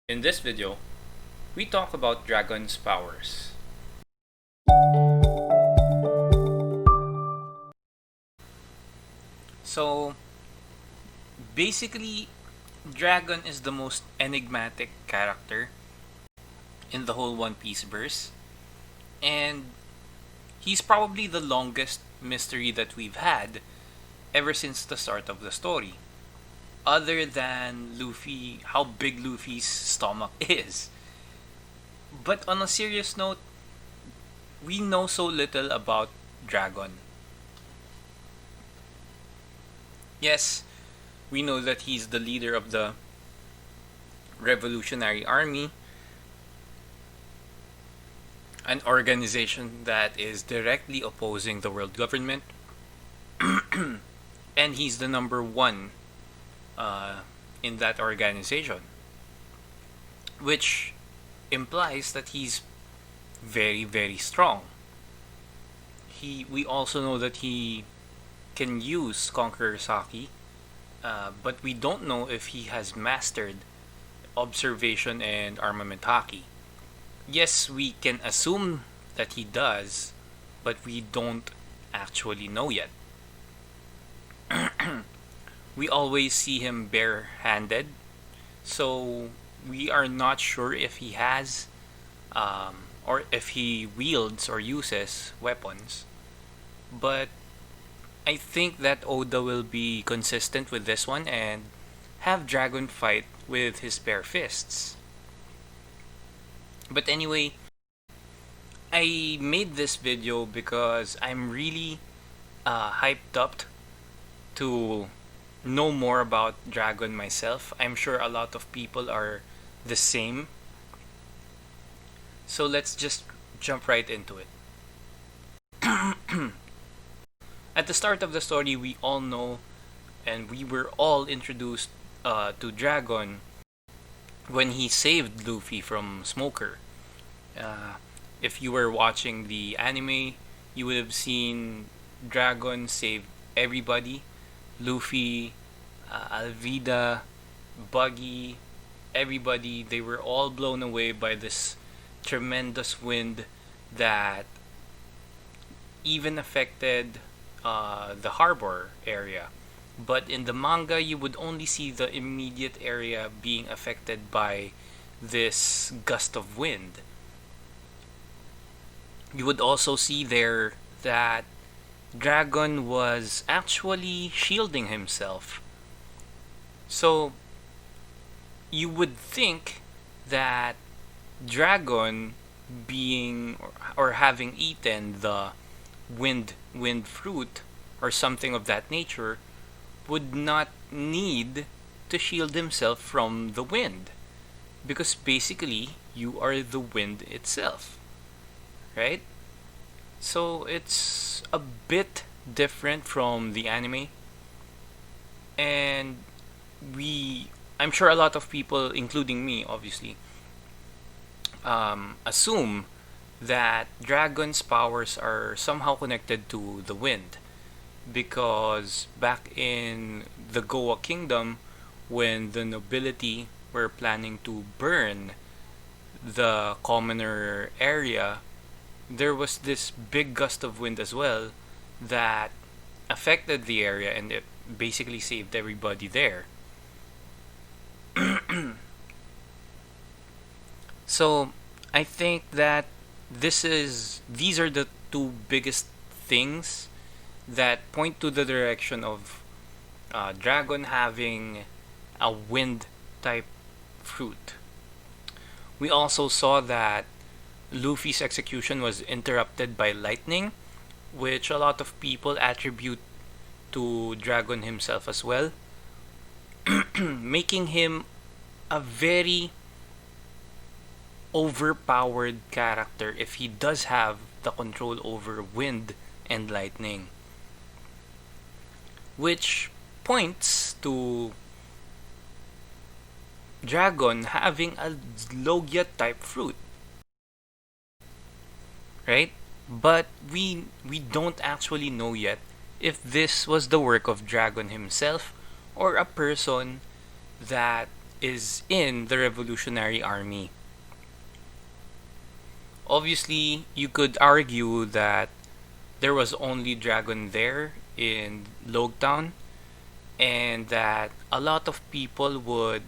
In this video, we talk about Dragon's powers. So, basically, Dragon is the most enigmatic character in the whole One Piece verse, and he's probably the longest mystery that we've had ever since the start of the story. Other than Luffy, how big Luffy's stomach is. But on a serious note, we know so little about Dragon. Yes, we know that he's the leader of the Revolutionary Army, an organization that is directly opposing the world government, and he's the number one in that organization, which implies that he's very, very strong. We also know that he can use Conqueror's Haki, but we don't know if he has mastered Observation and Armament Haki. Yes, we can assume that he does, but we don't actually know yet. We always see him bare-handed, so we are not sure if he has or if he wields or uses weapons. But I think that Oda will be consistent with this one and have Dragon fight with his bare fists. But anyway, I made this video because I'm really hyped up to know more about Dragon myself. I'm sure a lot of people are the same. So let's just jump right into it. At the start of the story, we all know and we were all introduced to Dragon when he saved Luffy from Smoker. If you were watching the anime, you would have seen Dragon save everybody. Luffy, Alvida, Buggy, everybody, they were all blown away by this tremendous wind that even affected the harbor area. But in the manga, you would only see the immediate area being affected by this gust of wind. You would also see there that Dragon was actually shielding himself. So you would think that Dragon being or having eaten the wind fruit or something of that nature would not need to shield himself from the wind, because basically you are the wind itself, right? So it's a bit different from the anime, and I'm sure a lot of people, including me obviously, assume that Dragon's powers are somehow connected to the wind, because back in the Goa Kingdom, when the nobility were planning to burn the commoner area, there was this big gust of wind as well that affected the area, and it basically saved everybody there. So I think that these are the two biggest things that point to the direction of Dragon having a wind type fruit. We also saw that Luffy's execution was interrupted by lightning, which a lot of people attribute to Dragon himself as well, making him a very overpowered character if he does have the control over wind and lightning, which points to Dragon having a Logia type fruit, right? But we don't actually know yet if this was the work of Dragon himself or a person that is in the Revolutionary Army. Obviously, you could argue that there was only dragon there in Logtown, and that a lot of people would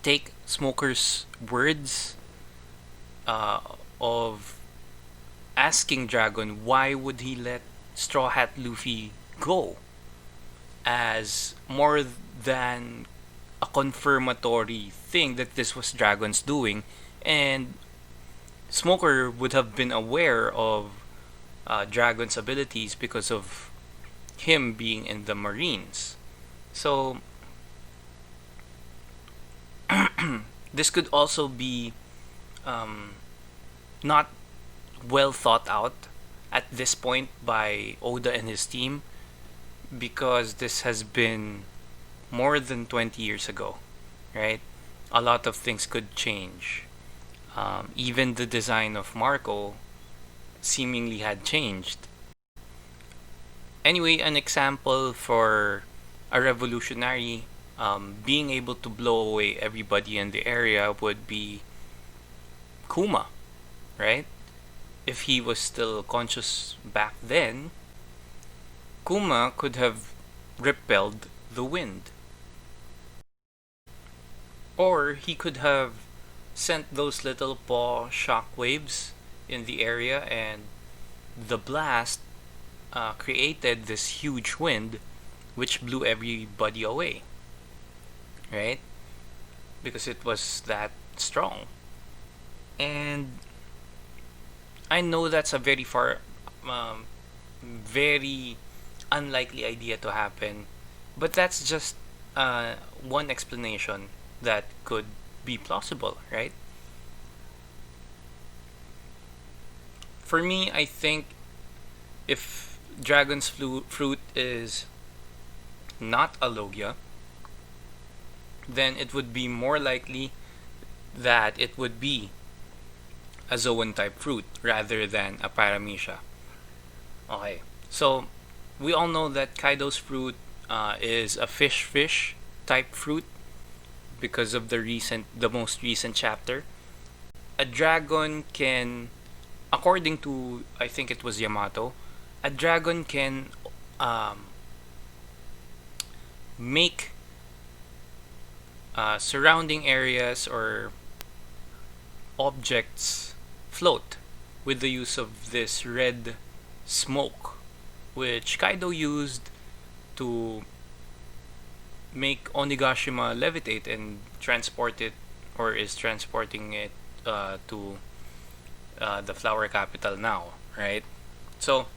take Smoker's words uh, of asking Dragon why would he let Straw Hat Luffy go as more than a confirmatory thing that this was Dragon's doing, and Smoker would have been aware of Dragon's abilities because of him being in the Marines. So this could also be um, not well thought out at this point by Oda and his team, because this has been more than 20 years ago, right? A lot of things could change. Even the design of Marco seemingly had changed. Anyway, an example for a revolutionary being able to blow away everybody in the area would be Kuma, right? If he was still conscious back then, Kuma could have repelled the wind. Or he could have sent those little paw shockwaves in the area, and the blast created this huge wind which blew everybody away, right? Because it was that strong. And I know that's a very unlikely idea to happen, but that's just one explanation that could be plausible, right? For me, I think if Dragon's fruit is not a Logia, then it would be more likely that it would be a Zoan type fruit rather than a Paramecia. Okay, so we all know that Kaido's fruit is a fish type fruit because of the most recent chapter. A dragon can, according to I think it was Yamato, a dragon can um, make surrounding areas or objects float with the use of this red smoke, which Kaido used to make Onigashima levitate and transport it, or is transporting it to the flower capital now, right? So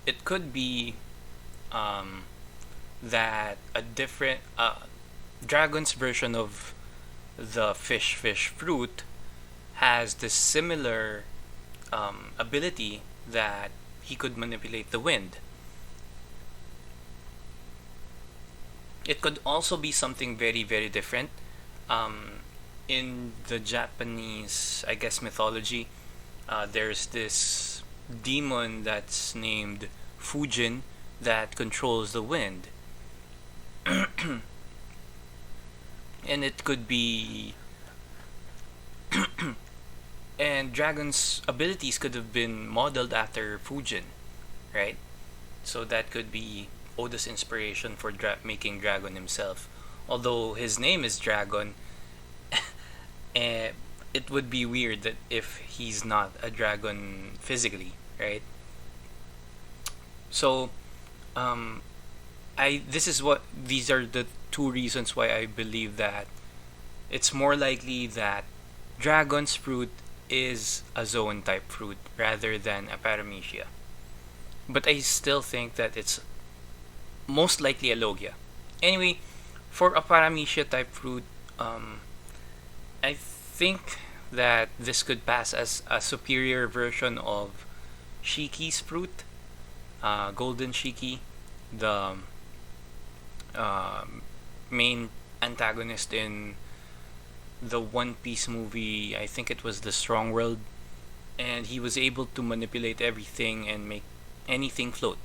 it could be that a different dragon's version of the fish fruit has this similar ability that he could manipulate the wind. It could also be something very different. In the Japanese, I guess, mythology, there's this demon that's named Fujin that controls the wind. And it could be and Dragon's abilities could have been modeled after Fujin, right? So that could be Oda's inspiration for making Dragon himself. Although his name is Dragon, it would be weird that if he's not a dragon physically, right? So, these are the two reasons why I believe that it's more likely that Dragon's fruit is a Zoan type fruit rather than a Paramecia. But I still think that it's most likely a Logia. Anyway, for a Paramecia type fruit, I think that this could pass as a superior version of Shiki's fruit, Golden Shiki, the uh, main antagonist in the One Piece movie. I think it was the Strong World, and he was able to manipulate everything and make anything float.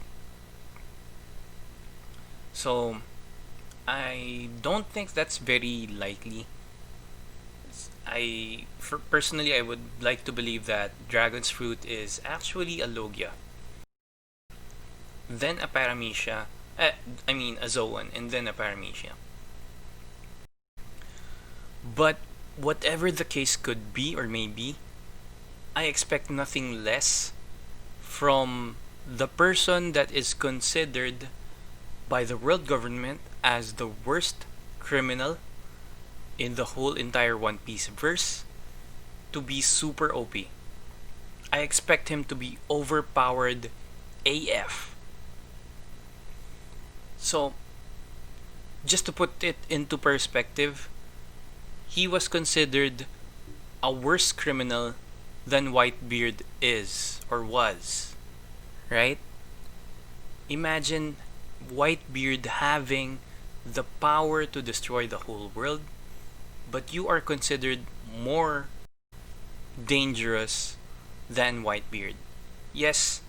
So I don't think that's very likely. Personally, I would like to believe that dragon's fruit is actually a logia, then a paramecia. A zoan, and then a paramecia. But whatever the case could be or may be, I expect nothing less from the person that is considered by the world government as the worst criminal in the whole entire One Piece verse to be super OP. I expect him to be overpowered AF. So, just to put it into perspective, he was considered a worse criminal than Whitebeard is or was, right? Imagine Whitebeard having the power to destroy the whole world, but you are considered more dangerous than Whitebeard. Yes,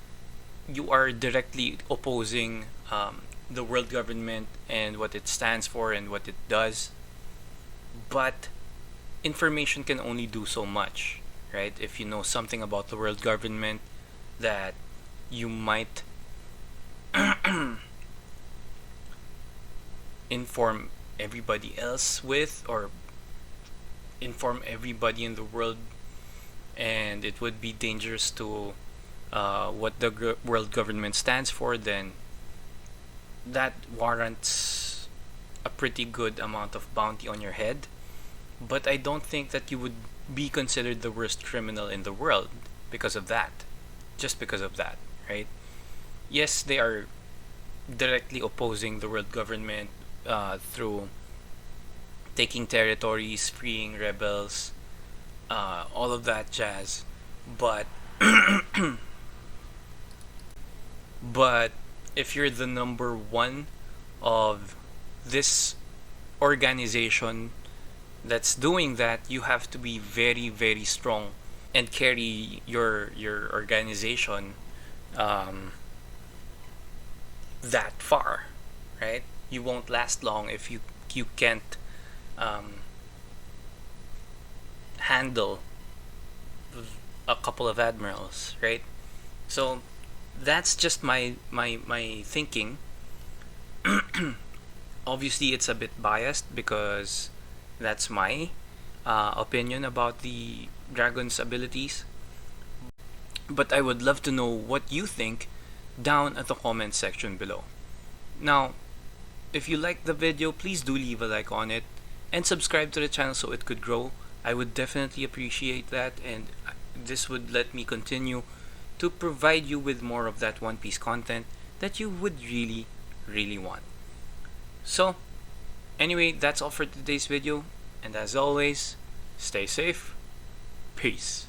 you are directly opposing the world government and what it stands for and what it does, but information can only do so much, right? If you know something about the world government that you might inform everybody else with, or inform everybody in the world, and it would be dangerous to what the world government stands for, then that warrants a pretty good amount of bounty on your head. But I don't think that you would be considered the worst criminal in the world because of that. Just because of that, right? Yes, they are directly opposing the world government through taking territories, freeing rebels, all of that jazz. But but if you're the number one of this organization that's doing that, you have to be very, very strong and carry your organization that far, right? You won't last long if you can't handle a couple of admirals, right? So that's just my thinking. Obviously, it's a bit biased because that's my opinion about the dragon's abilities. But I would love to know what you think down at the comment section below. Now, if you liked the video, please do leave a like on it and subscribe to the channel so it could grow. I would definitely appreciate that, and this would let me continue to provide you with more of that One Piece content that you would really, really want. So, anyway, that's all for today's video, and as always, stay safe. Peace.